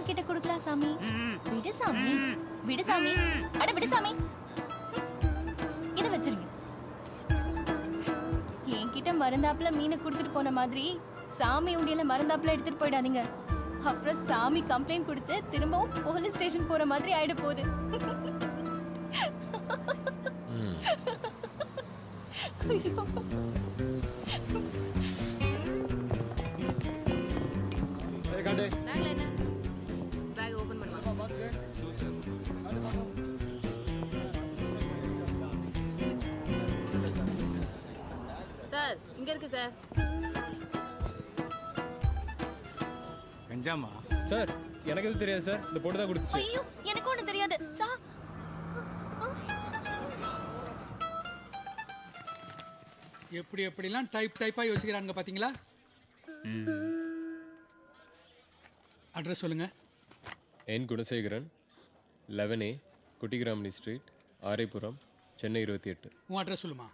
கிட்ட கொடுக்கலாம் சாமி. விடு சாமி, விடு சாமி, அட விடு சாமி. இத வச்சிருங்க. என்கிட்ட மறந்தாப்புல மீனை கொடுத்துட்டு போன மாதிரி சாமி உண்டியல மறந்தாப்புல எடுத்துட்டு போயிடாதீங்க. அப்புறம் சாமி கம்ப்ளைண்ட் கொடுத்து திரும்பவும் போலீஸ் ஸ்டேஷன் போற மாதிரி ஆயிட போகுது. ஐயோ. பேக்ல என்ன? பேக் ஓபன் பண்ணுமா? சார், இங்க இருக்கு சார். கஞ்சாமா சார், எனக்கு எதுவும் தெரியாது சார். இந்த பொண்ணு தான் கொடுத்துச்சு. ஐயோ, எனக்கு ஒண்ணு தெரியாது. எப்படி எப்படிலாம் டைப்பா யோசிக்கிறாங்க பாத்தீங்களா? அட்ரஸ் சொல்லுங்க. N Gunasekaran, 11A, Kuttigramani street, Araipuram, Chennai 28. உன் அட்ரஸ் சொல்லுமா?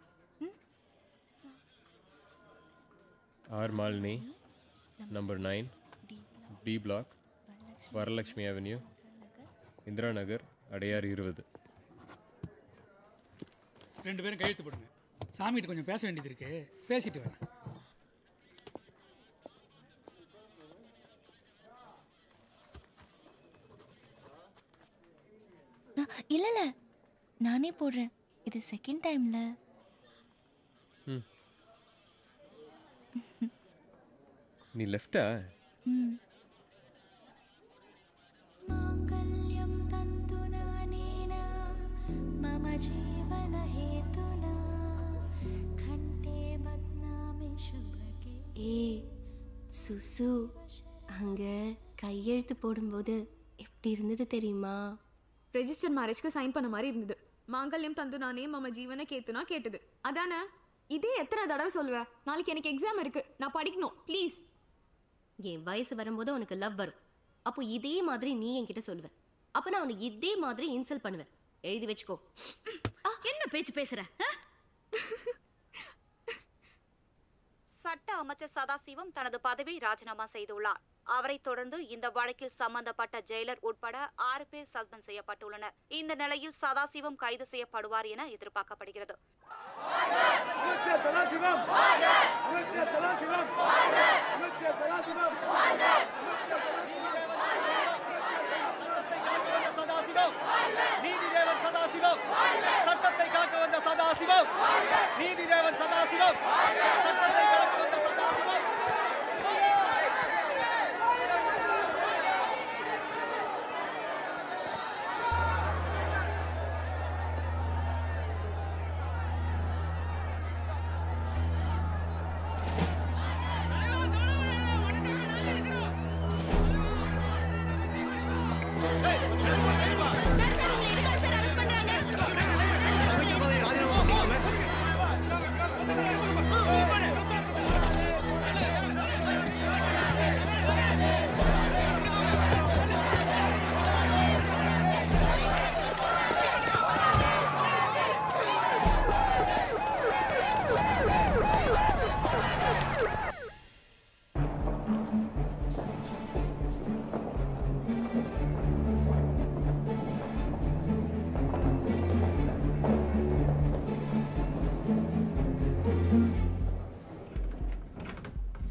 R Malini, number 9, D block, Varalakshmi avenue, Indira Nagar, Adyar 20. 2 பேரும் கையெழுத்து போடுங்க. சாமிகிட்ட கொஞ்சம் பேச வேண்டியது இருக்கு, பேசிட்டு வரேன். இல்ல நானே போடுறேன். இது செகண்ட் டைம்ல. நீ லெஃப்டா? சுசு, அங்க கையெழுத்து போடும்போது எப்படி இருந்தது தெரியுமா? ரெஜிஸ்டர் மேரேஜ்க்கு சைன் பண்ண மாதிரி இருந்தது. மாங்கல்யம் தந்து நானே மம ஜீவனை கேத்துனா கேட்டது. அதானே? இதே எத்தனை தடவை சொல்லுவேன்? நாளைக்கு எனக்கு எக்ஸாம் இருக்கு, நான் படிக்கணும், ப்ளீஸ். என் வயசு வரும்போது உனக்கு லவ் வரும். அப்போ இதே மாதிரி நீ என்கிட்ட சொல்லுவ. அப்ப நான் உனக்கு இதே மாதிரி இன்சல்ட் பண்ணுவேன். எழுதி வச்சுக்கோ. என்ன பேச்சு பேசுற? சட்ட அமைச்சர் சதாசிவம் தனது பதவியை ராஜினாமா செய்துள்ளார். அவரை தொடர்ந்து இந்த வழக்கில் சம்பந்தப்பட்ட ஜெயிலர் உட்பட 6 பேர் சஸ்பெண்ட் செய்யப்பட்டுள்ளனர். இந்த நிலையில் சதாசிவம் கைது செய்யப்படுவார் என எதிர்பார்க்கப்படுகிறது. நீதிதேவன் சதாசிவம், சட்டத்தை காக்க வந்த சதாசிவம். நீதிதேவன் சதாசிவம், சட்டத்தை காக்க வந்த சதாசிவம்.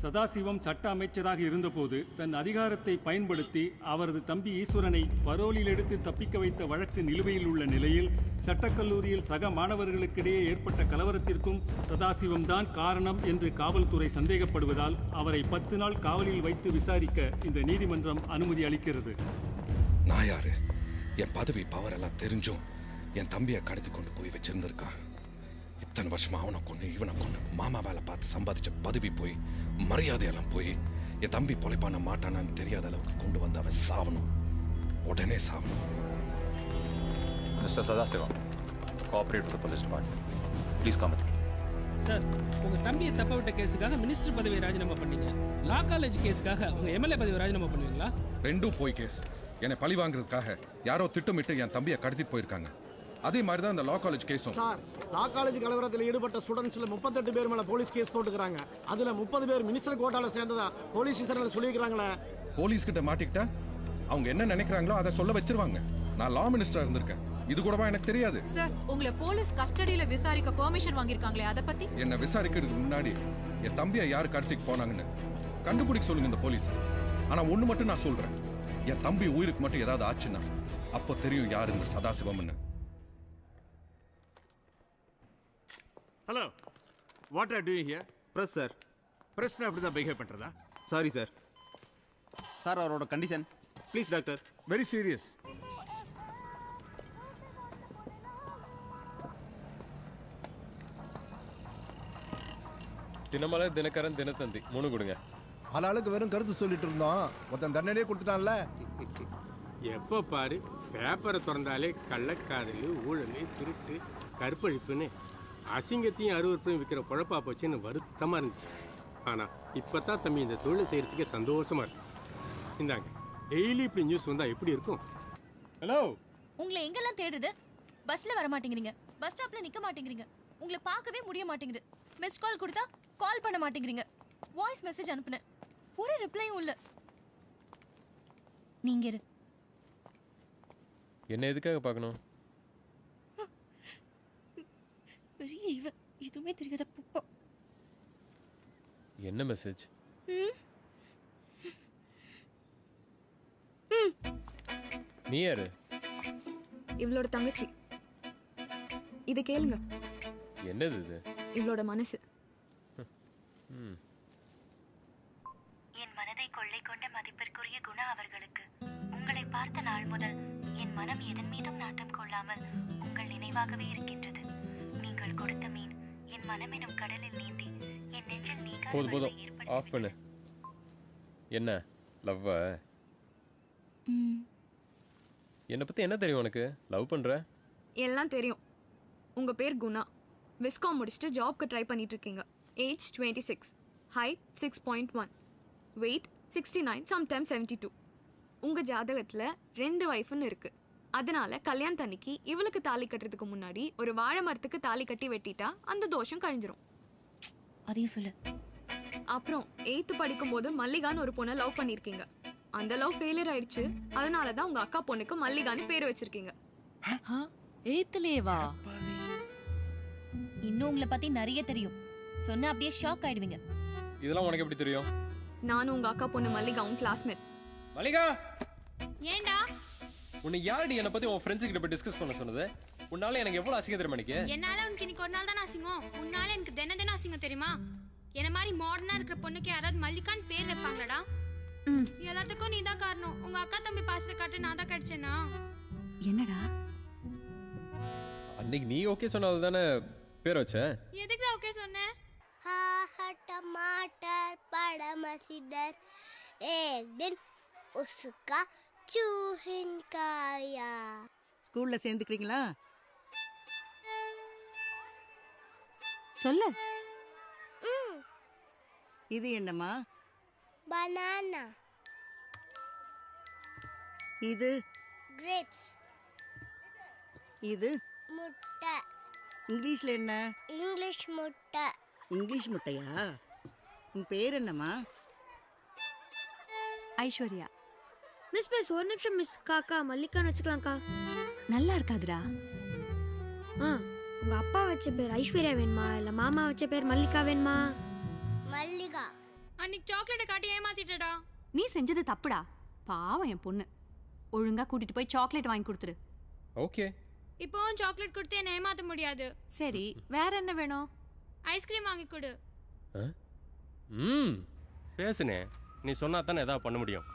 சதாசிவம் சட்ட அமைச்சராக இருந்தபோது தன் அதிகாரத்தை பயன்படுத்தி அவரது தம்பி ஈஸ்வரனை பரோலில் எடுத்து தப்பிக்க வைத்த வழக்கு நிலுவையில் உள்ள நிலையில் சட்டக்கல்லூரியில் சக மாணவர்களுக்கிடையே ஏற்பட்ட கலவரத்திற்கும் சதாசிவம் தான் காரணம் என்று காவல்துறை சந்தேகப்படுவதால் அவரை 10 நாள் காவலில் வைத்து விசாரிக்க இந்த நீதிமன்றம் அனுமதி அளிக்கிறது. நான் யாரு? என் பதவி பவர் எல்லாம் தெரிஞ்சும் என் தம்பியை கடத்தி கொண்டு போய் வச்சிருந்திருக்கான். இத்தனை வருஷமா அவனை கொண்டு இவனை கொண்டு மாமா வேலை பார்த்து சம்பாதிச்ச பதவி போய் மரியாதையெல்லாம் போய் என் தம்பி பொழைப்பான மாட்டானான்னு தெரியாத அளவுக்கு கொண்டு வந்து அவன் சாவணும், உடனே சாவணும். Mr Sadasivam, cooperate with the police department. Please come. Sir, உங்க தம்பியை தப்ப விட்ட கேஸுக்காக மினிஸ்டர் பதவியை ராஜினாமா பண்ணீங்க. லா காலேஜ் கேஸுக்காக உங்க எம்எல்ஏ பதவியை ராஜினாமா பண்ணுவீங்களா? ரெண்டும் போய் கேஸ். என்னை பழி வாங்குறதுக்காக யாரோ திட்டமிட்டு என் தம்பியை கடத்திட்டு போயிருக்காங்க. அதே மாதிரி தான் இந்த லா காலேஜ் கேஸும். சார், லா காலேஜ் கலவரத்தில் ஈடுபட்ட ஸ்டூடெண்ட்ஸ்ல 38 பேர் மேல போலீஸ் கேஸ் போட்டுக்கிறாங்க. அதுல 30 பேர் மினிஸ்டர் கோட்டால சேர்ந்ததா போலீஸ் ஸ்டேஷன்ல சொல்லிக்கிறாங்களே. போலீஸ் கிட்ட மாட்டிக்கிட்டா அவங்க என்ன நினைக்கிறாங்களோ அதை சொல்ல வச்சிருவாங்க. நான் லா மினிஸ்டரா இருந்திருக்கேன். இது கூடவா எனக்கு தெரியாது? சார், உங்களை போலீஸ் கஸ்டடியில விசாரிக்க பெர்மிஷன் வாங்கிருக்காங்களே, அத பத்தி? என்ன விசாரிக்கிறதுக்கு முன்னாடி என் தம்பியை யார் கடத்திக்கு போனாங்கன்னு கண்டுபிடிக்க சொல்லுங்க இந்த போலீஸ். ஆனா ஒண்ணு மட்டும் நான் சொல்றேன், என் தம்பி உயிருக்கு மட்டும் ஏதாவது ஆச்சுன்னா அப்போ தெரியும் யார் இந்த சதாசிவம்னு. Hello, what are doing here? Press sir. பிரஸ்னா அப்படி தான் பிஹேவ் பண்றதா? Sorry sir. சார் அவரோட condition please doctor. Very serious. Dinamalar, Dinakaran, Dinathanthi 3 கொடுங்க. ஆளாளுக்கு வெறும் கருத்து சொல்லிட்டு இருந்தோம், ஒருத்தன் தண்டனையே கொடுத்துட்டான்ல. எப்போ பாரு பேப்பரை திறந்தாலே கள்ளக்காதல், ஊழல், திருட்டு, கற்பழிப்புன்னு அசிங்கத்தையும் அருவருப்பையும் விற்கிற குழப்பா போச்சுன்னு வருத்தமாக இருந்துச்சு. ஆனால் இப்போ தான் தம்பி இந்த தொழிலை செய்கிறதுக்கே சந்தோஷமாக இருக்கு. இந்தாங்க, டெய்லி இப்படி நியூஸ் வந்தால் எப்படி இருக்கும்? ஹலோ, உங்களை எங்கெல்லாம் தேடுறது? பஸ்ல வர மாட்டேங்கிறீங்க, பஸ் ஸ்டாப்ல நிக்க மாட்டேங்கிறீங்க, உங்களை பார்க்கவே முடிய மாட்டேங்குது. மிஸ் கால் கொடுத்தா கால் பண்ண மாட்டேங்கிறீங்க, வாய்ஸ் மெசேஜ் அனுப்புனேன், ஒரு ரிப்ளையும் இல்ல. நீங்க இரு. என்ன எதுக்காக பார்க்கணும்? பெரிய இவன், எதுவுமே தெரியாத புப்பா. என்ன மெசேஜ்? நீ யாரு? இவளோட தங்கச்சி. இதை கேளுங்க. என்னது இது? இவளோட மனசு. என் மனதை கொள்ளை கொண்ட மதிப்பிற்குரிய குணா அவர்களுக்கு உங்களை பார்த்த நாள் முதல் என் மனம் எதன் மீதும் நாட்டம் கொள்ளாமல் உங்கள் நினைவாகவே இருக்கின்றது. நீங்கள் கொடுத்த மீன் என் மனம் எனும் கடலில் நீந்தி என் நெஞ்சில் நீங்க. போதும் ஆஃப் பண்ணு. என்ன லவ்வா? என்னை பத்தி என்ன தெரியும் உனக்கு? லவ் பண்ற? எல்லாம் தெரியும். உங்க பேர் குணா. விஸ்காம் முடிச்சுட்டு ஜாப்க்கு ட்ரை பண்ணிட்டு இருக்கீங்க. Age 26, height 6.1, weight 69, sometimes 72. உங்க ஜாதகத்துல 2 வைஃப்னு இருக்கு. அதனால கல்யாணத்தன்னைக்கு இவளுக்கு தாலி கட்டுறதுக்கு முன்னாடி ஒரு வாழை மரத்துக்கு தாலி கட்டி வெட்டிட்டா அந்த தோஷம் கழிஞ்சிரும். அதையும் சொல்லு. அப்புறம் 8th படிக்கும் போது மல்லிகான்னு ஒரு பொண்ணை லவ் பண்ணிருக்கீங்க. அந்த லவ் ஃபெயிலியர் ஆயிடுச்சு. அதனாலதான் உங்க அக்கா பொண்ணுக்கு மல்லிகான்னு பேர் வச்சிருக்கீங்க. 8லேவா? இன்னும் உங்களை பத்தி நிறைய தெரியும். சொன்னா அப்படியே ஷாக் ஆயிடுவீங்க. இதெல்லாம் உனக்கு எப்படி தெரியும்? நானும் உங்க அக்கா பொண்ணு மல்லிகாவும் கிளாஸ்மேட். மல்லிகா, ஏண்டா உன்னை யாரடி என்ன பத்தி உன் ஃப்ரெண்ட்ஸ் கிட்ட போய் டிஸ்கஸ் பண்ண சொன்னது? உன்னால எனக்கு எவ்வளவு அசிங்கம் தெரியுமா? எனக்கு என்னால உனக்கு இன்னைக்கு ஒரு நாள் தான் அசிங்கம், உன்னால எனக்கு தினம் அசிங்கம் தெரியுமா? என்ன மாதிரி மாடர்னா இருக்கிற பொண்ணுக்கு யாராவது மல்லிகான்னு பேர் வைப்பாங்களாடா? எல்லாத்துக்கும் நீ தான் காரணம். உங்க அக்கா தம்பி பாசத்தை காட்டு நான் தான் கிடைச்சேனா? என்னடா அன்னைக்கு நீ ஓகே சொன்னது தானே பேர் வச்ச? எதுக்கு ஓகே சொன்ன? टमाटर बड़ा मसीदर एक दिन उसका चूहिन खाया. ஸ்கூல்ல சேர்ந்துக்கிறீங்களா? சொல்லு. இது என்னம்மா? बनाना. இது grapes. இது முட்டை. இங்கிலீஷ்ல என்ன? இங்கிலீஷ் முட்டை. இங்கிலீஷ் முட்டையா? உன் பேர் என்னம்மா? ஐஸ்வர்யா. மிஸ் ஒரு நிமிஷம் மிஸ். காக்கா மல்லிகான்னு வச்சுக்கலாம்க்கா. நல்லா இருக்காதுடா. உங்க அப்பா வச்ச பேர் ஐஸ்வர்யா வேணுமா இல்ல மாமா வச்ச பேர் மல்லிகா வேணுமா? மல்லிகா. அன்னைக்கு சாக்லேட்டை காட்டி ஏமாத்திட்டடா. நீ செஞ்சது தப்புடா. பாவம் என் பொண்ணு. ஒழுங்கா கூட்டிட்டு போய் சாக்லேட் வாங்கி கொடுத்துரு. ஓகே. இப்போவும் சாக்லேட் கொடுத்து என்ன ஏமாத்த முடியாது. சரி, வேற என்ன வேணும்? ஐஸ்கிரீம் வாங்கி கொடு. பேசுனே, நீ சொன்னா தானே ஏதாவது பண்ண முடியும்.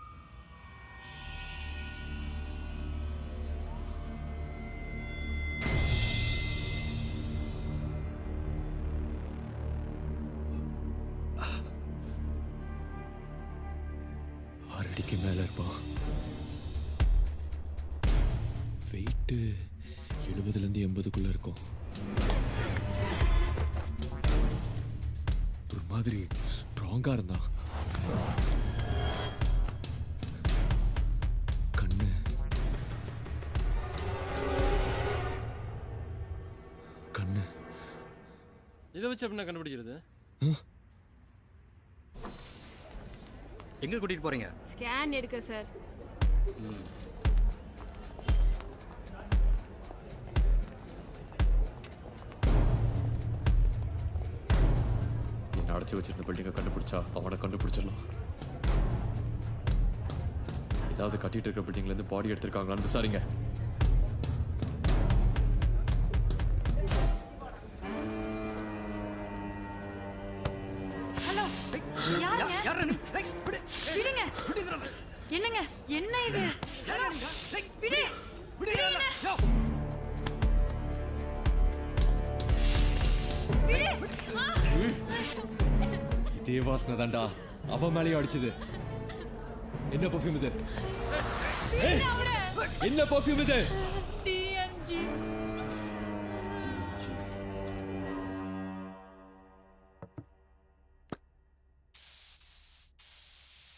அடிக்கு மேல இருப்பான். வெயிட்டு 70லேருந்து 80க்குள்ள இருக்கும். ஒரு மாதிரி ஸ்ட்ராங்கா இருந்தான். கண்ணு கண்ணு இதை வச்சு அப்படின்னா கண்டுபிடிக்கிறது? எங்க கூட்டிட்டு போறீங்க? ஸ்கேன் எடுக்க சார். என்ன அடைச்சி வச்சிருந்த பில்டிங்கை கண்டுபிடிச்சா அவனை கண்டுபிடிச்சிடலாம். ஏதாவது கட்டிட்டு இருக்க பில்டிங்ல இருந்து பாடி எடுத்திருக்காங்களான்னு விசாரிங்க. ஹலோ யாருங்க? விடுங்க. என்னங்க என்ன இது? விடு. இதே வாசனை தாண்டா அவன் மேலேயும் அடிச்சது. என்ன பர்ஃபியூம் இது? என்ன பர்ஃபியூம் இது? டிஎம்ஜி.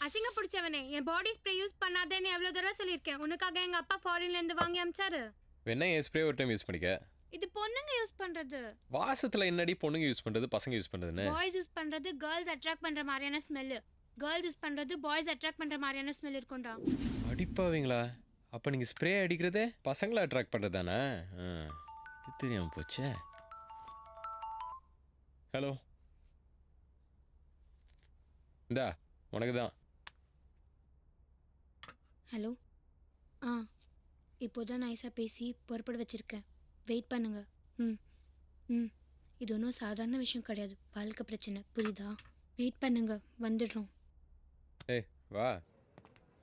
அசிங்க பிடிச்சவனே, என் பாடி ஸ்ப்ரே யூஸ் பண்ணாதேன்னு எவ்வளவு தடவை சொல்லியிருக்கேன். உனக்காக எங்க அப்பா ஃபாரின்ல இருந்து வாங்கி அமிச்சாரு. வேணா என் ஸ்ப்ரே ஒரு டைம் யூஸ் பண்ணிக்க. இது பொண்ணுங்க யூஸ் பண்றது. வாசத்துல என்னடி பொண்ணுங்க யூஸ் பண்றது பசங்க யூஸ் பண்றதுன்னு? பாய்ஸ் யூஸ் பண்றது கேர்ள்ஸ் அட்ராக்ட் பண்ற மாதிரியான ஸ்மெல். கேர்ள்ஸ் யூஸ் பண்றது பாய்ஸ் அட்ராக்ட் பண்ற மாதிரியான ஸ்மெல் இருக்கும்டா. அடிப்பாவீங்களா? அப்ப நீங்க ஸ்ப்ரே அடிக்கிறதே பசங்களை அட்ராக்ட் பண்றது தானே? இது தெரியாம போச்சே. ஹலோ, இந்தா உனக்கு தான். ஹலோ. இப்போதான் நைஸாக பேசி பொறுப்பட வச்சிருக்கேன். வெயிட் பண்ணுங்க. இது ஒன்றும் சாதாரண விஷயம் கிடையாது. வாழ்க்கை பிரச்சனை, புரியுதா? வெயிட் பண்ணுங்க, வந்துடுறோம். ஏய் வா,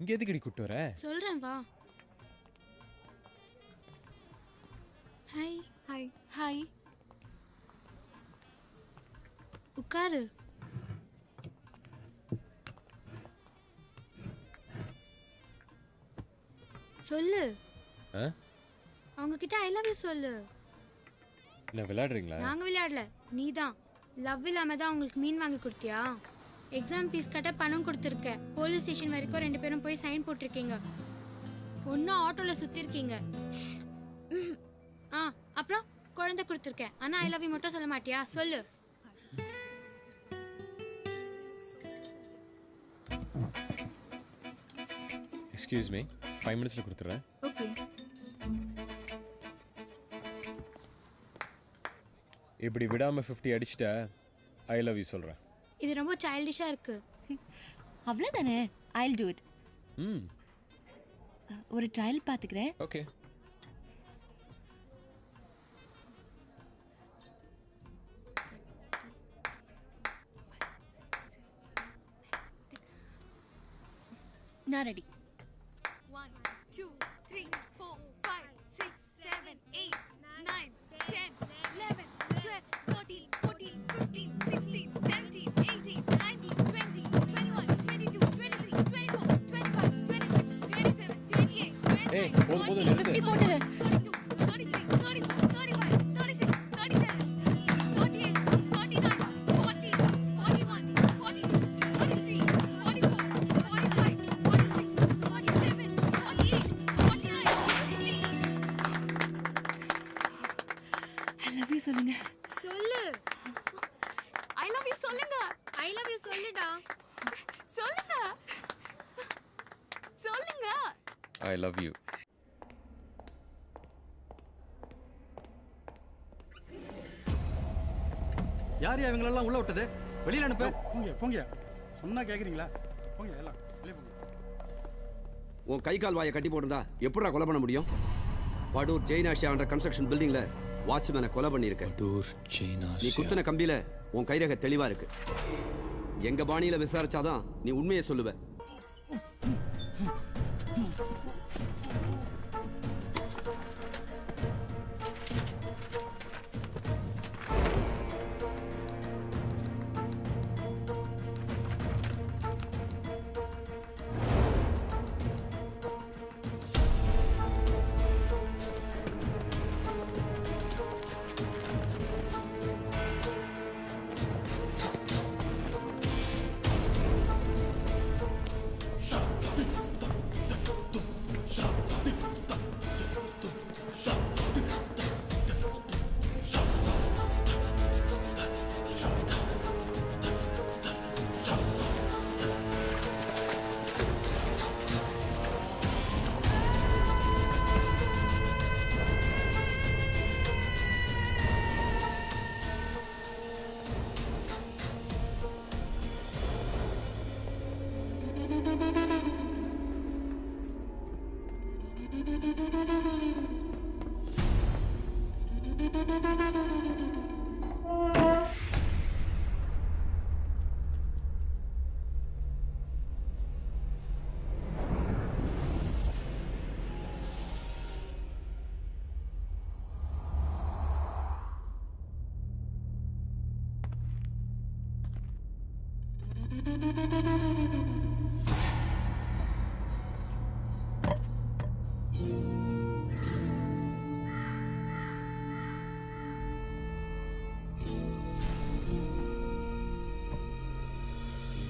இங்க எதுக்கடி கூட்டு வர? சொல்றேன் வா. ஹாய். ஹாய். ஹாய். உட்காரு. சொல்லு. அவங்க கிட்ட ஐ லவ் யூ சொல்லு. என்ன விளையாடுறீங்களா? நாங்க விளையாடல, நீதான். லவ் இல்லாம தான் உங்களுக்கு மீன் வாங்கி கொடுத்தியா? எக்ஸாம் ஃபீஸ் கட்ட பணம் கொடுத்துருக்க. போலீஸ் ஸ்டேஷன் வரைக்கும் 2 பேரும் போய் சைன் போட்டிருக்கீங்க. ஒன்னும் ஆட்டோல சுத்தி இருக்கீங்க. அப்புறம் குழந்தை கொடுத்துருக்கேன். ஆனா ஐ லவ் யூ மட்டும் சொல்ல மாட்டியா? சொல்லு. எக்ஸ்கியூஸ் மீ, 5 மினிட்ஸ்ல கொடுத்துறேன். ஓகே. இப்படி விடாம 50 அடிச்சிட்ட ஐ லவ் யூ சொல்றேன். இது ரொம்ப சைல்டிஷா இருக்கு. அவ்வளவுதானே? ஐல் டு இட். ஒரு ட்ரையல் பாத்துக்கிறேன். ஓகே. நான் ரெடி. 1 2 3 4 5 6 7 8 9 10 11 12 13 14 15 16 17 18 19 20 21 22 23 24 25 26 27 28 ஏய் போடு நிறுத்து. 50 போடுற. 32 33 34 35 36 37 38 39 40 41 42 43 44 45 46 47 48 49 50. ஐ லவ் யூ சொல்லுங்க. சொல்லு. ஐ லவ் யூ சொல்லுங்க. ஐ லவ் யூ சொல்லுடா. சொல்லுங்க. சொல்லுங்க. I love you. யார் இவங்களெல்லாம் உள்ள விட்டது? வெளியில அனுப்பு. போங்க போங்க. சொன்னா கேக்குறீங்களா? போங்க எல்லாம் வெளியே போங்க. உன் கை கால் வாயை கட்டி போட்டிருந்தா எப்படிடா கொலை பண்ண முடியும்? படூர் ஜெயினாஷியா என்ற கன்ஸ்ட்ரக்ஷன் பில்டிங்ல வாட்ச்மேனை கொலை பண்ணியிருக்க. படூர் ஜெயினாஷியா. நீ குத்துன கம்பியில உன் கைரேகை தெளிவா இருக்கு. எங்க பாணியில விசாரிச்சாதான் நீ உண்மையை சொல்லுவ.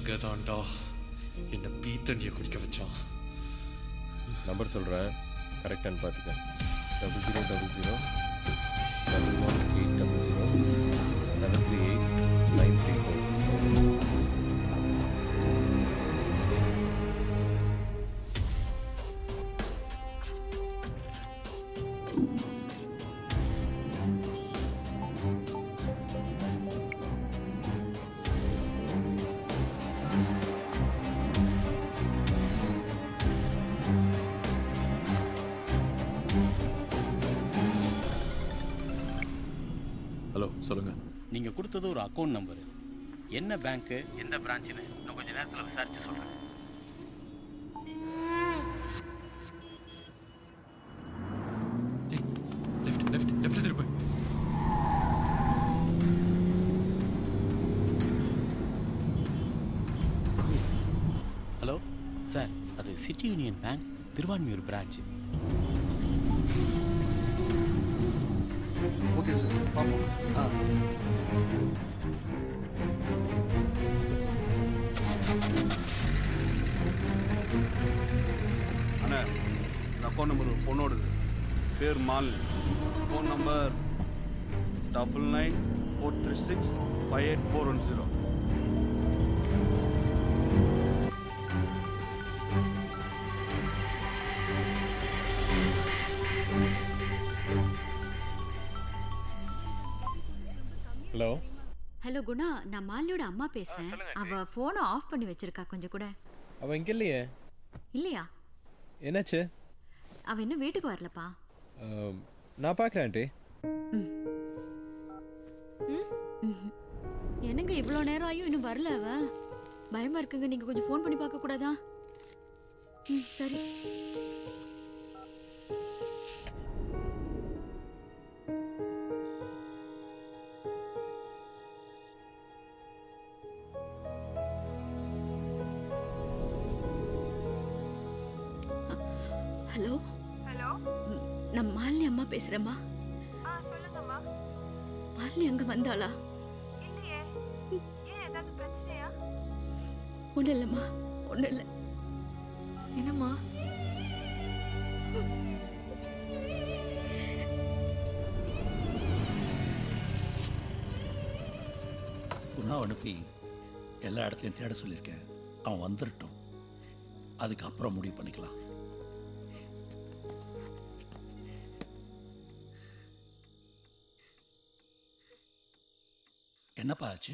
இங்கதான்டா என்ன பீ தண்ணியை குடிக்க வச்சான். நம்பர் சொல்கிறேன், கரெக்டானு பார்த்துக்க. 0000-738-934. ஹலோ, சொல்லுங்க. நீங்கள் கொடுத்தது ஒரு அக்கௌண்ட் நம்பரு. என்ன பேங்க்கு, எந்த பிரான்ச்சுன்னு இன்னும் கொஞ்சம் நேரத்தில் விசாரிச்சு சொல்கிறேன். லெஃப்ட் திருப்பு. ஹலோ சார், அது city union bank, Thiruvanmiyur branch. Okay sir, பார்ப்போம். அண்ணா, இந்த அக்கௌண்ட் நம்பர் பொண்ணோடுது. பேர் Malini. Phone number 9943658410. Hello hello Guna, நான் மாலினியோட அம்மா பேசுறேன். அவ போனை ஆஃப் பண்ணி வச்சிருக்கா. கொஞ்சம் கூட. அவ இங்க இல்லையே. இல்லையா? என்னாச்சு? அவ இன்னும் வீட்டுக்கு வரலப்பா. நான் பார்க்குறேன் ஆண்டி. என்னங்க இவ்வளோ நேரம் ஆயும் இன்னும் வரல அவ? பயமா இருக்குங்க. நீங்க கொஞ்சம் ஃபோன் பண்ணி பார்க்க கூடாதா? சரி. ஹலோ ஹலோ, நான் மாலினி அம்மா பேசுறேம்மா. சொல்லுங்கம்மா. மாலினி அங்க வந்தாளா? இல்லையே, ஏன் ஏதாவது பிரச்சனையா? ஒன்றும் இல்லைம்மா, ஒன்றும் இல்லை. என்னம்மா? குணா அனுப்பி எல்லா இடத்துலையும் தேட சொல்லியிருக்கேன். அவன் வந்துடட்டும், அதுக்கப்புறம் முடிவு பண்ணிக்கலாம். என்னப்பா ஆச்சு?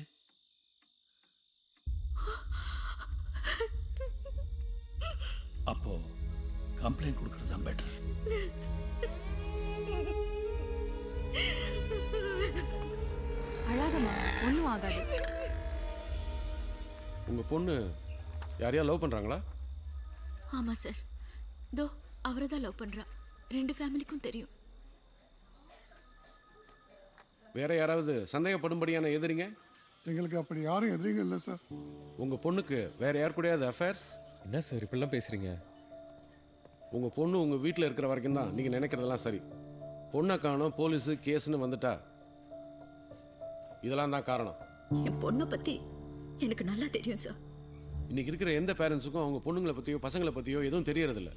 அப்போ கம்ப்ளைண்ட் கொடுக்கறது தான் பெட்டர். அழாதம்மா, ஒன்றும் ஆகாது. உங்கள் பொண்ணு யாரையா லவ் பண்ணுறாங்களா? ஆமா சார், தோ அவரை தான் லவ் பண்றா. 2 ஃபேமிலிக்கும் தெரியும். வேற யாராவது சந்தேகப்படும்படியான எதிரிங்க? எங்களுக்கு அப்படி யாரும் எதிரிங்க இல்லை சார். உங்கள் பொண்ணுக்கு வேற யார் கூடயாவது அஃபேர்ஸ்? என்ன சார் இப்படிலாம் பேசுறீங்க? உங்கள் பொண்ணு உங்கள் வீட்டில் இருக்கிற வரைக்கும் தான் நீங்கள் நினைக்கிறதெல்லாம் சரி. பொண்ணை காணோம், போலீஸு கேஸ்ன்னு வந்துட்டா இதெல்லாம் தான் காரணம். என் பொண்ணை பத்தி எனக்கு நல்லா தெரியும் சார். இன்னைக்கு இருக்கிற எந்த பேரண்ட்ஸுக்கும் அவங்க பொண்ணுங்களை பற்றியோ பசங்களை பற்றியோ எதுவும் தெரியறதில்ல.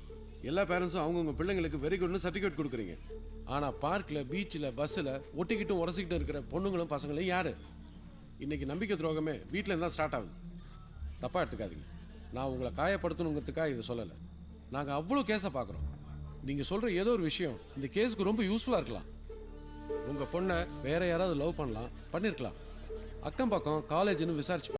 எல்லா பேரண்ட்ஸும் அவங்கவுங்க பிள்ளைங்களுக்கு வெரி குட்னு சர்டிஃபிகேட் கொடுக்குறீங்க. ஆனால் பார்க்கில், பீச்சில், பஸ்ஸில் ஒட்டிக்கிட்டும் உரசிக்கிட்டும் இருக்கிற பொண்ணுங்களும் பசங்களும் யார்? இன்னைக்கு நம்பிக்கை துரோகமே வீட்டில் இருந்தால் ஸ்டார்ட் ஆகுது. தப்பாக எடுத்துக்காதீங்க. நான் உங்களை காயப்படுத்தணுங்கிறதுக்காக இதை சொல்லலை. நாங்கள் அவ்வளோ கேஸை பார்க்குறோம். நீங்கள் சொல்கிற ஏதோ ஒரு விஷயம் இந்த கேஸுக்கு ரொம்ப யூஸ்ஃபுல்லாக இருக்கலாம். உங்கள் பொண்ணை வேற யாராவது லவ் பண்ணிருக்கலாம். அக்கம் பக்கம் காலேஜ்னு விசாரிச்சு